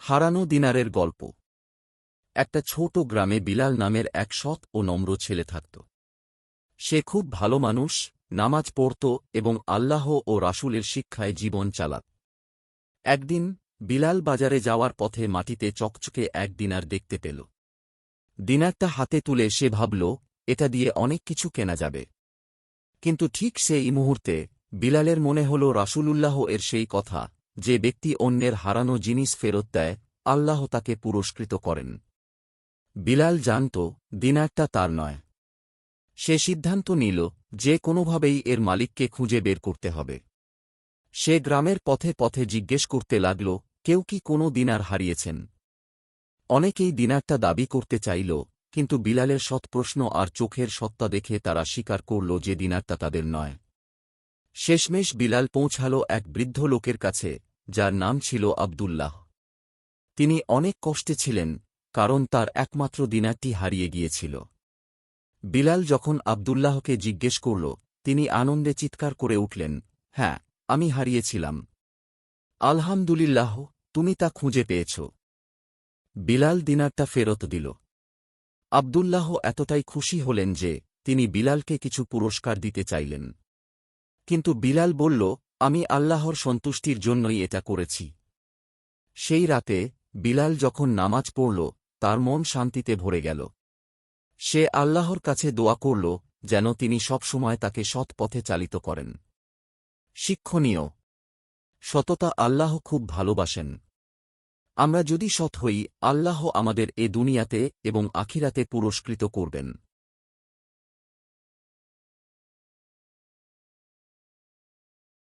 হারানো দিনারের গল্প। একটা ছোট গ্রামে বিলাল নামের এক সৎ ও নম্র ছেলে থাকত। সে খুব ভালো মানুষ, নামাজ পড়ত এবং আল্লাহ ও রাসূলের শিক্ষায় জীবন চালাত। একদিন বিলাল বাজারে যাওয়ার পথে মাটিতে চকচকে এক দিনার দেখতে পেল। দিনারটা হাতে তুলে সে ভাবল, এটা দিয়ে অনেক কিছু কেনা যাবে। কিন্তু ঠিক সেই মুহূর্তে বিলালের মনে হল রাসূলুল্লাহ এর সেই কথা, যে ব্যক্তি অন্যের হারানো জিনিস ফেরত দেয়, আল্লাহ তাকে পুরস্কৃত করেন। বিলাল জানত দিনারটা তার নয়। সে সিদ্ধান্ত নিল যে কোনোভাবেই এর মালিককে খুঁজে বের করতে হবে। সে গ্রামের পথে পথে জিজ্ঞেস করতে লাগল, কেউ কি কোনো দিনার হারিয়েছেন? অনেকেই দিনারটা দাবি করতে চাইল, কিন্তু বিলালের সৎ প্রশ্ন আর চোখের সত্তা দেখে তারা স্বীকার করল যে দিনারটা তাদের নয়। শেষমেশ বিলাল পৌঁছাল এক বৃদ্ধ লোকের কাছে, যার নাম ছিল আব্দুল্লাহ। তিনি অনেক কষ্টে ছিলেন, কারণ তার একমাত্র দিনারটি হারিয়ে গিয়েছিল। বিলাল যখন আব্দুল্লাহকে জিজ্ঞেস করল, তিনি আনন্দে চিৎকার করে উঠলেন, হ্যাঁ, আমি হারিয়েছিলাম। আলহামদুলিল্লাহ, তুমি তা খুঁজে পেয়েছ। বিলাল দিনারটা ফেরত দিল। আব্দুল্লাহ এতটাই খুশি হলেন যে তিনি বিলালকে কিছু পুরস্কার দিতে চাইলেন। কিন্তু বিলাল বলল, আমি আল্লাহর সন্তুষ্টির জন্যই এটা করেছি। সেই রাতে বিলাল যখন নামাজ পড়ল, তার মন শান্তিতে ভরে গেল। সে আল্লাহর কাছে দোয়া করল যেন তিনি সবসময় তাকে সৎ পথে চালিত করেন। শিক্ষণীয়: সততা আল্লাহ খুব ভালোবাসেন। আমরা যদি সৎ হই, আল্লাহ আমাদের এ দুনিয়াতে এবং আখিরাতে পুরস্কৃত করবেন।